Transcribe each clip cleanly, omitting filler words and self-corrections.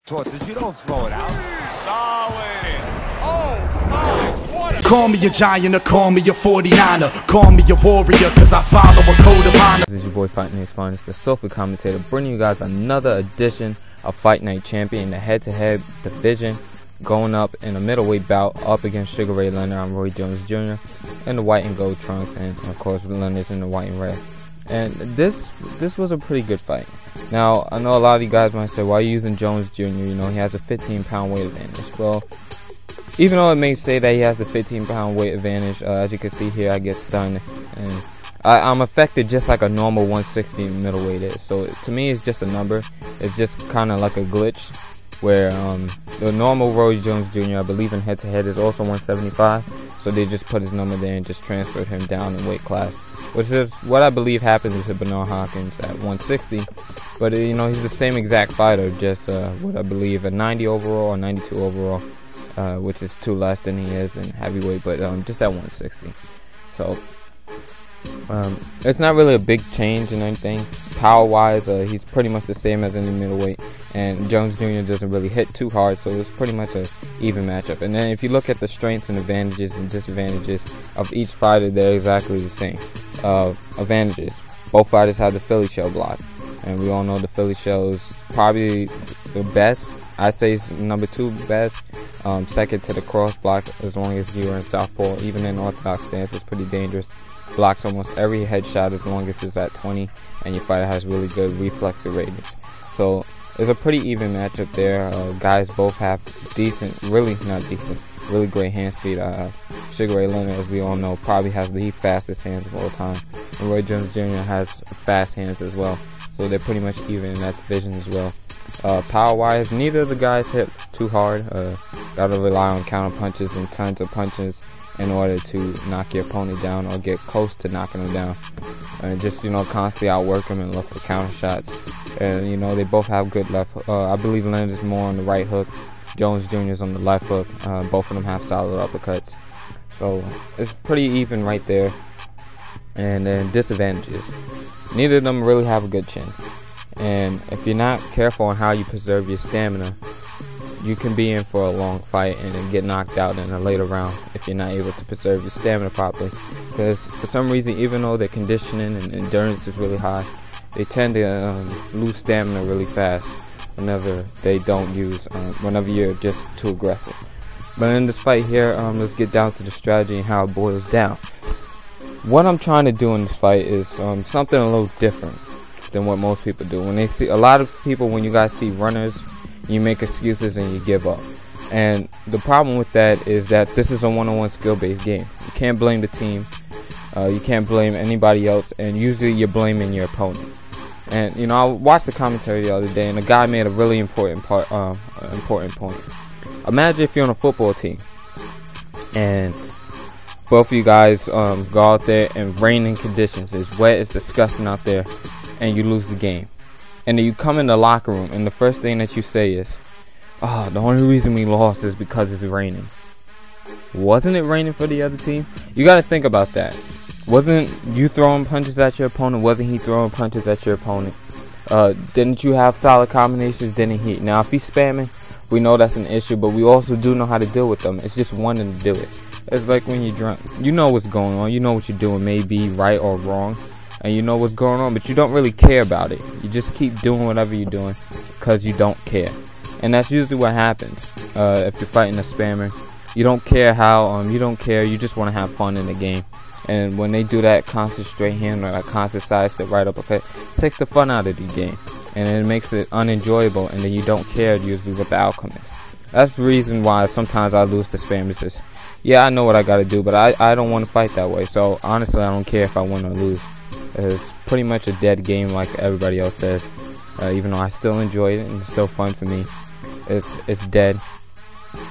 Torches, you don't throw it out. Solid. Oh, my, what a... Call me a giant or call me a 49er. Call me a warrior, cause I follow a code of honor. This is your boy FightNightsFinest, the Sofa commentator, bringing you guys another edition of Fight Night Champion, the head-to-head division, going up in a middleweight bout up against Sugar Ray Leonard. I'm Roy Jones Jr. in the white and gold trunks, and of course Leonard's in the white and red. And this was a pretty good fight. Now, I know a lot of you guys might say, why are you using Jones Jr.? You know, he has a 15-pound weight advantage. Well, even though it may say that he has the 15-pound weight advantage, as you can see here, I get stunned. And I'm affected just like a normal 160 middleweight is. So to me, it's just a number. It's just kind of like a glitch where the normal Roy Jones Jr., I believe in head-to-head, is also 175. So they just put his number there and just transferred him down in weight class, which is what I believe happens to Bernard Hopkins at 160. But you know, he's the same exact fighter, just what I believe a 90 overall or 92 overall, which is 2 less than he is in heavyweight, but just at 160. So it's not really a big change in anything. Power-wise, he's pretty much the same as in the middleweight, and Jones Jr. doesn't really hit too hard, so it's pretty much an even matchup. And then if you look at the strengths and advantages and disadvantages of each fighter, they're exactly the same. Advantages: both fighters have the Philly shell block, and we all know the Philly shell is probably the best. I say it's number 2 best, second to the cross block, as long as you're in southpaw. Even in orthodox stance, it's pretty dangerous. Blocks almost every headshot as long as it's at 20, and your fighter has really good reflex ratings. So it's a pretty even matchup there. Guys both have really great hand speed. Sugar Ray Leonard, as we all know, probably has the fastest hands of all time, and Roy Jones Jr. has fast hands as well. So they're pretty much even in that division as well. Power-wise, neither of the guys hit too hard. Gotta rely on counter punches and tons of punches in order to knock your opponent down or get close to knocking them down. And just, you know, constantly outwork them and look for counter shots. And, you know, they both have good left. I believe Leonard is more on the right hook. Jones Jr. is on the left hook. Both of them have solid uppercuts. So it's pretty even right there. And then disadvantages: neither of them really have a good chin. And if you're not careful on how you preserve your stamina, you can be in for a long fight and then get knocked out in a later round if you're not able to preserve your stamina properly. Because for some reason, even though their conditioning and endurance is really high, they tend to lose stamina really fast whenever they don't use, whenever you're just too aggressive. But in this fight here, let's get down to the strategy and how it boils down. What I'm trying to do in this fight is something a little different than what most people do. When they see a lot of people, when you guys see runners, you make excuses and you give up. And the problem with that is that this is a one-on-one skill-based game. You can't blame the team. You can't blame anybody else, and usually you're blaming your opponent. And you know, I watched the commentary the other day, and the guy made a really important point. Imagine if you're on a football team, and both of you guys go out there in raining conditions. It's wet, it's disgusting out there, and you lose the game. And then you come in the locker room, and the first thing that you say is, "Oh, the only reason we lost is because it's raining." Wasn't it raining for the other team? You got to think about that. Wasn't you throwing punches at your opponent? Wasn't he throwing punches at your opponent? Didn't you have solid combinations? Didn't he? Now, if he's spamming, we know that's an issue, but we also do know how to deal with them. It's just wanting to do it. It's like when you're drunk. You know what's going on. You know what you're doing may be right or wrong, and you know what's going on, but you don't really care about it. You just keep doing whatever you're doing because you don't care. And that's usually what happens if you're fighting a spammer. You don't care how, you don't care. You just want to have fun in the game. And when they do that constant straight hand or that constant side step right uppercut, it takes the fun out of the game. And it makes it unenjoyable, and then you don't care usually what the outcome is. That's the reason why sometimes I lose to spammers. Yeah, I know what I got to do, but I don't want to fight that way. So honestly, I don't care if I win or lose. It's pretty much a dead game like everybody else says. Even though I still enjoy it and it's still fun for me, it's dead,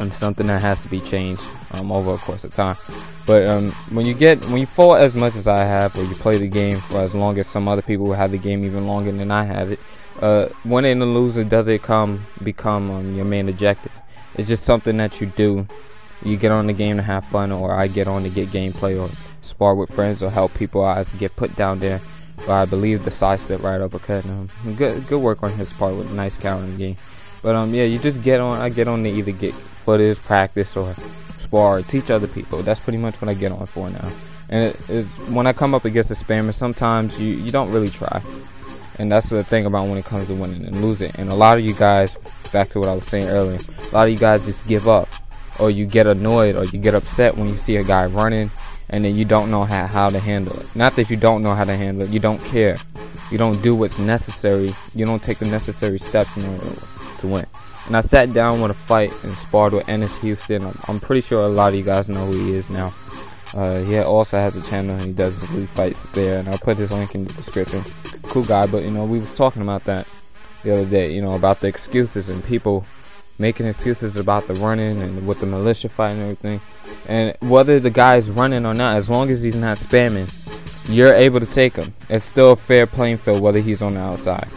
and something that has to be changed over a course of time. But when you fall as much as I have, or you play the game for as long as some other people who have the game even longer than I have it, winning and losing doesn't become your main objective. It's just something that you do. You get on the game to have fun, or I get on to get gameplay, or spar with friends, or help people out to get put down there. But I believe the side step right uppercut. Good work on his part with a nice counter in the game. But yeah, you just get on. I get on to either get footage, practice, or spar, or teach other people. That's pretty much what I get on for now. And when I come up against a spammer, sometimes you don't really try. And that's the thing about when it comes to winning and losing. And a lot of you guys, back to what I was saying earlier, a lot of you guys just give up, or you get annoyed, or you get upset when you see a guy running and then you don't know how to handle it. Not that you don't know how to handle it, you don't care. You don't do what's necessary. You don't take the necessary steps in order to win. And I sat down with a fight and sparred with Ennis Houston. I'm pretty sure a lot of you guys know who he is now. He also has a channel and he does his league fights there, and I'll put his link in the description. Cool guy, but we was talking about that the other day, about the excuses and people making excuses about the running and with the militia fight and everything. And whether the guy's running or not, as long as he's not spamming, you're able to take him. It's still a fair playing field whether he's on the outside.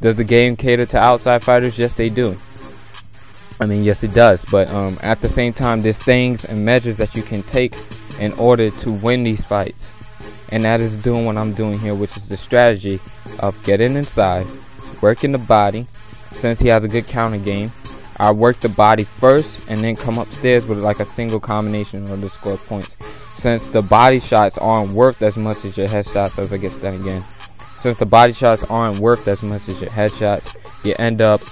Does the game cater to outside fighters? Yes, they do. I mean, yes, it does. But at the same time, there's things and measures that you can take in order to win these fights. And that is doing what I'm doing here, which is the strategy of getting inside, working the body. Since he has a good counter game, I work the body first and then come upstairs with like a single combination in order to score points. Since the body shots aren't worth as much as your headshots, as I get done again. Since the body shots aren't worth as much as your headshots, you end up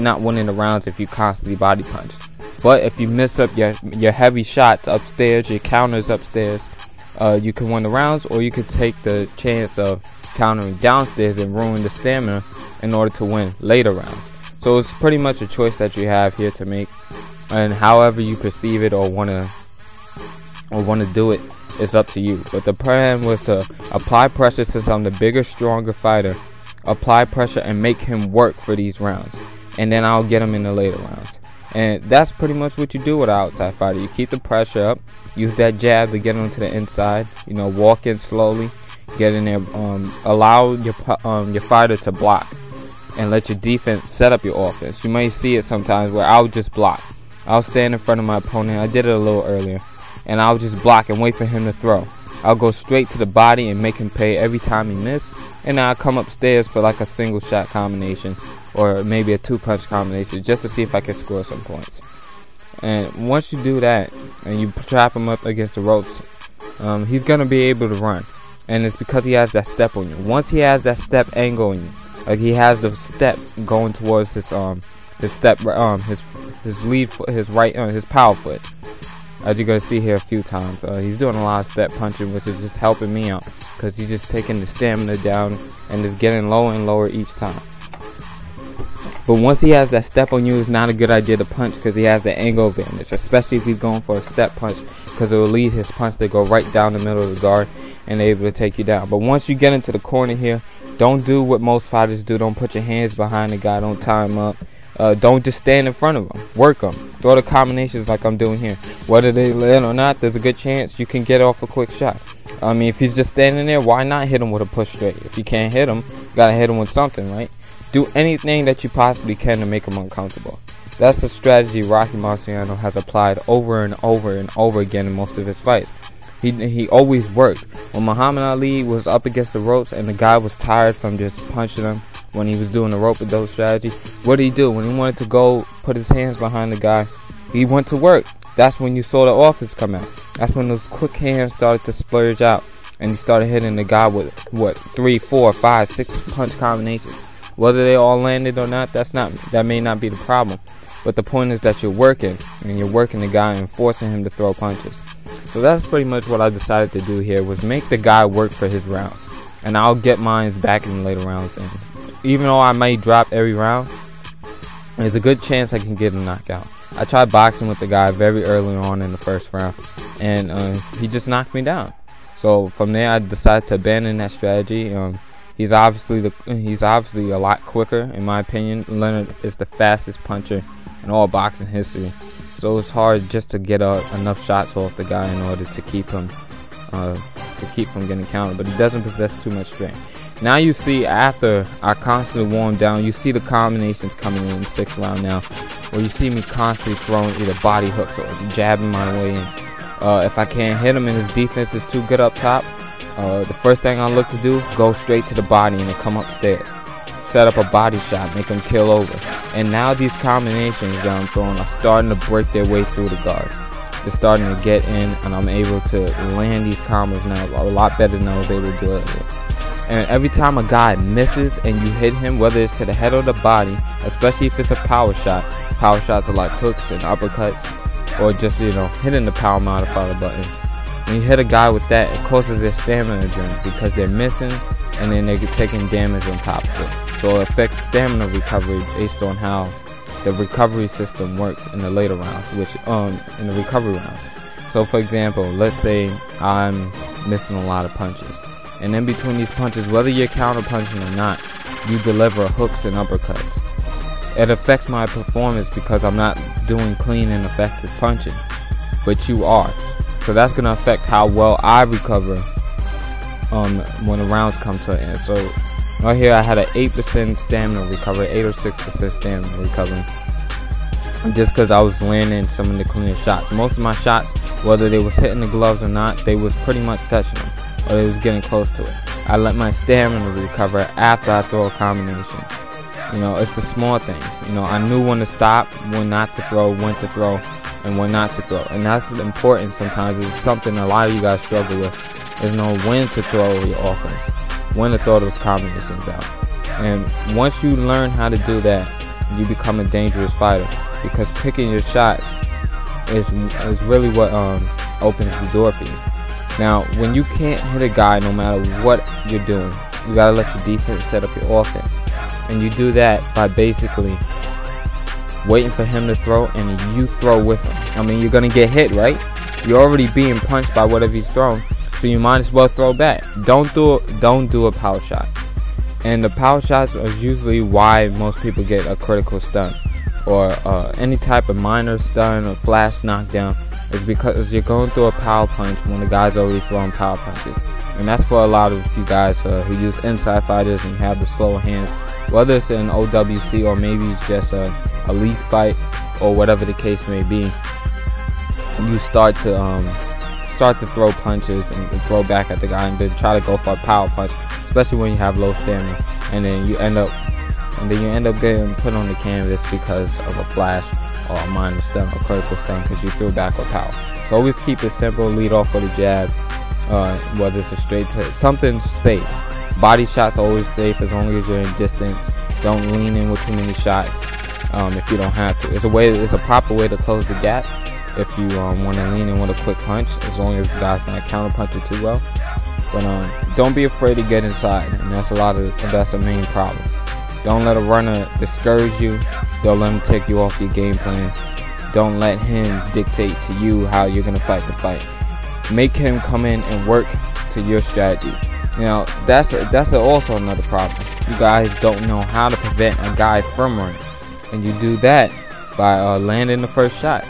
not winning the rounds if you constantly body punch. But if you miss up your heavy shots upstairs, your counters upstairs, you can win the rounds, or you could take the chance of countering downstairs and ruin the stamina in order to win later rounds. So it's pretty much a choice that you have here to make, and however you perceive it or want to do it, it's up to you. But the plan was to apply pressure since I'm the bigger, stronger fighter. Apply pressure and make him work for these rounds, and then I'll get him in the later rounds. And that's pretty much what you do with an outside fighter. You keep the pressure up, use that jab to get him to the inside, walk in slowly, get in there, allow your fighter to block, and let your defense set up your offense. You may see it sometimes where I'll just block. I'll stand in front of my opponent. I did it a little earlier, and I'll just block and wait for him to throw. I'll go straight to the body and make him pay every time he misses, and then I'll come upstairs for like a single shot combination or maybe a 2-punch combination just to see if I can score some points. And once you do that and you trap him up against the ropes, he's going to be able to run, and it's because he has that step on you. Once he has that step angle on you, like he has the step going towards his step, his lead foot, his power foot. As you're going to see here a few times, he's doing a lot of step punching, which is just helping me out because he's just taking the stamina down and just getting lower and lower each time. But once he has that step on you, it's not a good idea to punch because he has the angle advantage, especially if he's going for a step punch, because it will lead his punch to go right down the middle of the guard and able to take you down. But once you get into the corner here, don't do what most fighters do. Don't put your hands behind the guy. Don't tie him up. Don't just stand in front of him. Work them. Throw the combinations like I'm doing here. Whether they land or not, there's a good chance you can get off a quick shot. I mean, if he's just standing there, why not hit him with a push straight? If you can't hit him, you gotta hit him with something, right? Do anything that you possibly can to make him uncomfortable. That's the strategy Rocky Marciano has applied over and over and over again in most of his fights. He always worked. When Muhammad Ali was up against the ropes and the guy was tired from just punching him when he was doing the rope with those strategies, what did he do? When he wanted to go put his hands behind the guy, he went to work. That's when you saw the offense come out. That's when those quick hands started to splurge out, and he started hitting the guy with 3, 4, 5, 6 punch combinations. Whether they all landed or not, that may not be the problem. But the point is that you're working, and you're working the guy and forcing him to throw punches. So that's pretty much what I decided to do here, was make the guy work for his rounds. And I'll get mine back in the later rounds. And even though I may drop every round, there's a good chance I can get a knockout. I tried boxing with the guy very early on in the first round, and he just knocked me down. So from there, I decided to abandon that strategy. He's obviously a lot quicker, in my opinion. Leonard is the fastest puncher in all boxing history. So it's hard just to get enough shots off the guy in order to keep him from getting countered. But he doesn't possess too much strength. Now you see, after I constantly warm down, you see the combinations coming in the 6th round now, where you see me constantly throwing either body hooks or jabbing my way in. If I can't hit him and his defense is too good up top, the first thing I look to do, go straight to the body and then come upstairs. set up a body shot, make him kill over. And now these combinations that I'm throwing are starting to break their way through the guard. They're starting to get in, and I'm able to land these combos now a lot better than I was able to do earlier. And every time a guy misses and you hit him, whether it's to the head or the body, especially if it's a power shot, power shots are like hooks and uppercuts, or just, you know, hitting the power modifier button. When you hit a guy with that, it causes their stamina to drain because they're missing, and then they're taking damage on top of it. So it affects stamina recovery based on how the recovery system works in the later rounds, which in the recovery rounds. So for example, let's say I'm missing a lot of punches, and in between these punches, whether you're counter punching or not, you deliver hooks and uppercuts. It affects my performance because I'm not doing clean and effective punching, but you are. So that's going to affect how well I recover when the rounds come to an end. So right here I had an 8% stamina recovery, 8 or 6% stamina recovery, just because I was landing some of the cleaner shots. Most of my shots, whether they was hitting the gloves or not, they was pretty much touching them, or they was getting close to it. I let my stamina recover after I throw a combination. You know, it's the small things. You know, I knew when to stop, when not to throw, when to throw, and when not to throw. And that's important sometimes. It's something a lot of you guys struggle with, is know when to throw your offense, when to throw those combinations out. And once you learn how to do that, you become a dangerous fighter, because picking your shots is really what opens the door for you. Now, when you can't hit a guy no matter what you're doing, you gotta let your defense set up your offense. And you do that by basically waiting for him to throw, and you throw with him. I mean, you're gonna get hit, right? You're already being punched by whatever he's throwing, so you might as well throw back. Don't do a power shot. And the power shots are usually why most people get a critical stun, or any type of minor stun or flash knockdown, is because you're going through a power punch when the guy's already throwing power punches. And that's for a lot of you guys who use inside fighters and have the slower hands. Whether it's an OWC or maybe it's just a league fight or whatever the case may be, you start to throw punches and throw back at the guy, and then try to go for a power punch, especially when you have low stamina, and then you end up getting put on the canvas because of a flash or a minor stun or critical stun because you threw back with power. So always keep it simple. Lead off with a jab, whether it's a straight to something safe. Body shots are always safe as long as you're in distance. Don't lean in with too many shots if you don't have to. It's a proper way to close the gap if you want to lean in with a quick punch, as long as the guy's not counter punching too well. But don't be afraid to get inside, and that's a main problem. Don't let a runner discourage you. Don't let him take you off your game plan. Don't let him dictate to you how you're gonna fight the fight. Make him come in and work to your strategy. You know, that's also another problem. You guys don't know how to prevent a guy from running, and you do that by landing the first shot.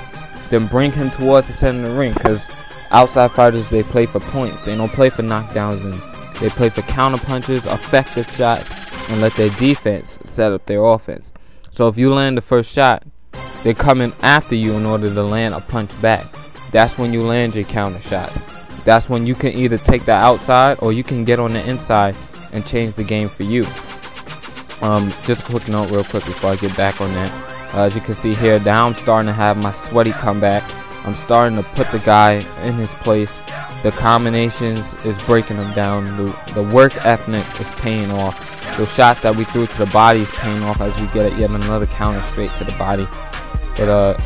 Then bring him towards the center of the ring, because outside fighters, they play for points. They don't play for knockdowns, and they play for counter punches, effective shots, and let their defense set up their offense. So if you land the first shot, they're coming after you in order to land a punch back. That's when you land your counter shots. That's when you can either take the outside or you can get on the inside and change the game for you. Just a quick note real quick before I get back on that. As you can see here, now I'm starting to have my sweaty comeback. I'm starting to put the guy in his place. The combinations is breaking him down. The work ethic is paying off. The shots that we threw to the body is paying off as we get yet another counter straight to the body. But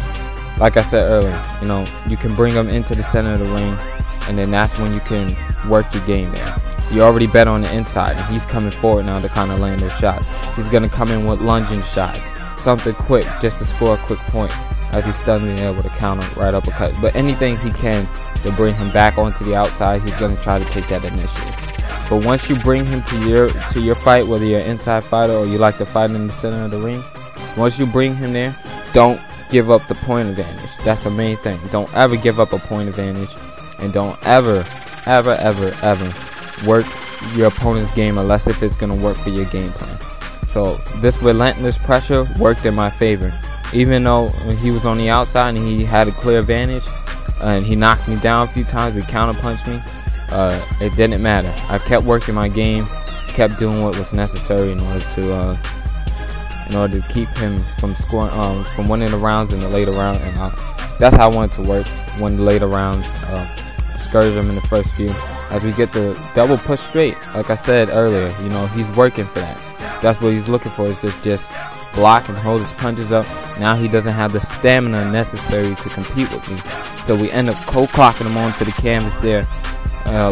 like I said earlier, you know, you can bring him into the center of the ring, and then that's when you can work your game there. You already bet on the inside, and he's coming forward now to kind of land those shots. He's going to come in with lunging shots, something quick just to score a quick point as he's stunned there with a counter right uppercut. But anything he can to bring him back onto the outside, he's going to try to take that initiative. But once you bring him to your fight, whether you're an inside fighter or you like to fight in the center of the ring, once you bring him there, don't give up the point advantage. That's the main thing. Don't ever give up a point advantage, and don't ever work your opponent's game unless if it's going to work for your game plan. So this relentless pressure worked in my favor. Even though he was on the outside and he had a clear advantage, and he knocked me down a few times, he counter punched me, it didn't matter. I kept working my game, kept doing what was necessary in order to keep him from scoring, from winning the rounds in the later round. And that's how I wanted to work. Win the later rounds, discourage him in the first few. As we get the double push straight, like I said earlier, you know, he's working for that. That's what he's looking for, is just block and hold his punches up. Now he doesn't have the stamina necessary to compete with me, so we end up clocking him onto the canvas there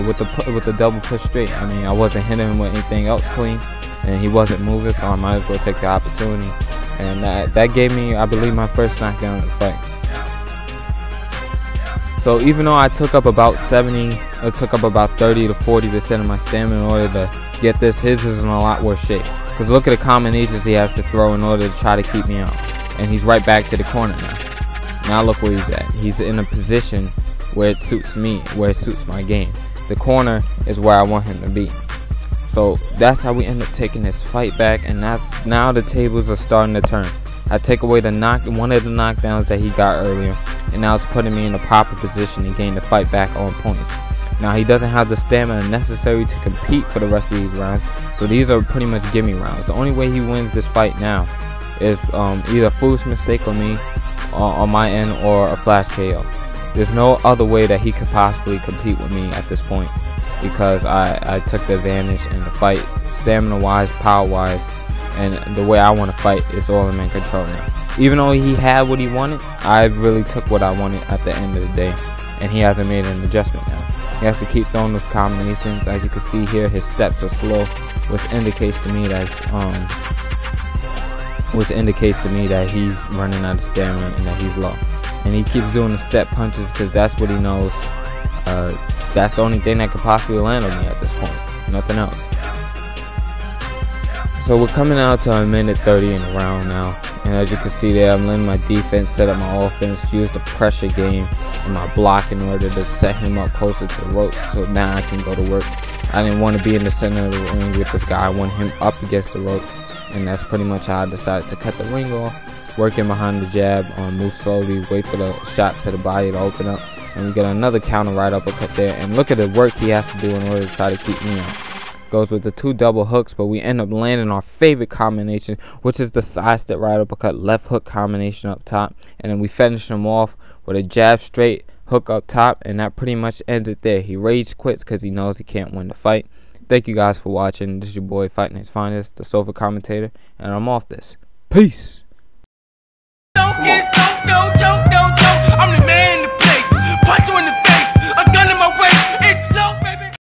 with the double push straight. I mean, I wasn't hitting him with anything else clean, and he wasn't moving, so I might as well take the opportunity. And that gave me, I believe, my first knockdown in the fight. So even though I took up about 30 to 40% of my stamina in order to get this, his is in a lot worse shape. Because look at the combinations he has to throw in order to try to keep me out. And he's right back to the corner now. Now look where he's at. He's in a position where it suits me, where it suits my game. The corner is where I want him to be. So that's how we end up taking this fight back, and that's now the tables are starting to turn. I take away one of the knockdowns that he got earlier, and now it's putting me in a proper position to gain the fight back on points. Now he doesn't have the stamina necessary to compete for the rest of these rounds, so these are pretty much gimme rounds. The only way he wins this fight now is either a foolish mistake on me, on my end, or a flash KO. There's no other way that he could possibly compete with me at this point, because I took the advantage in the fight, stamina wise, power wise, and the way I want to fight is all I'm in control now. Even though he had what he wanted, I really took what I wanted at the end of the day, and he hasn't made an adjustment now. He has to keep throwing those combinations. As you can see here, his steps are slow, which indicates to me that he's running out of stamina and that he's low. And he keeps doing the step punches because that's what he knows. That's the only thing that could possibly land on me at this point. Nothing else. So we're coming out to a minute 30 in the round now. And as you can see there, I'm letting my defense set up my offense, use the pressure game and my block in order to set him up closer to the ropes, so now I can go to work. I didn't want to be in the center of the ring with this guy. I want him up against the ropes, and that's pretty much how I decided to cut the ring off. Working behind the jab, move slowly, wait for the shots to the body to open up, and we get another counter right uppercut there. And look at the work he has to do in order to try to keep me out. Goes with the 2 double hooks, but we end up landing our favorite combination, which is the side step right uppercut left hook combination up top, and then we finish him off with a jab straight hook up top, and that pretty much ends it there. He rage quits because he knows he can't win the fight. Thank you guys for watching. This is your boy FightNightsFinest, the sofa commentator, and I'm off this. Peace. Don't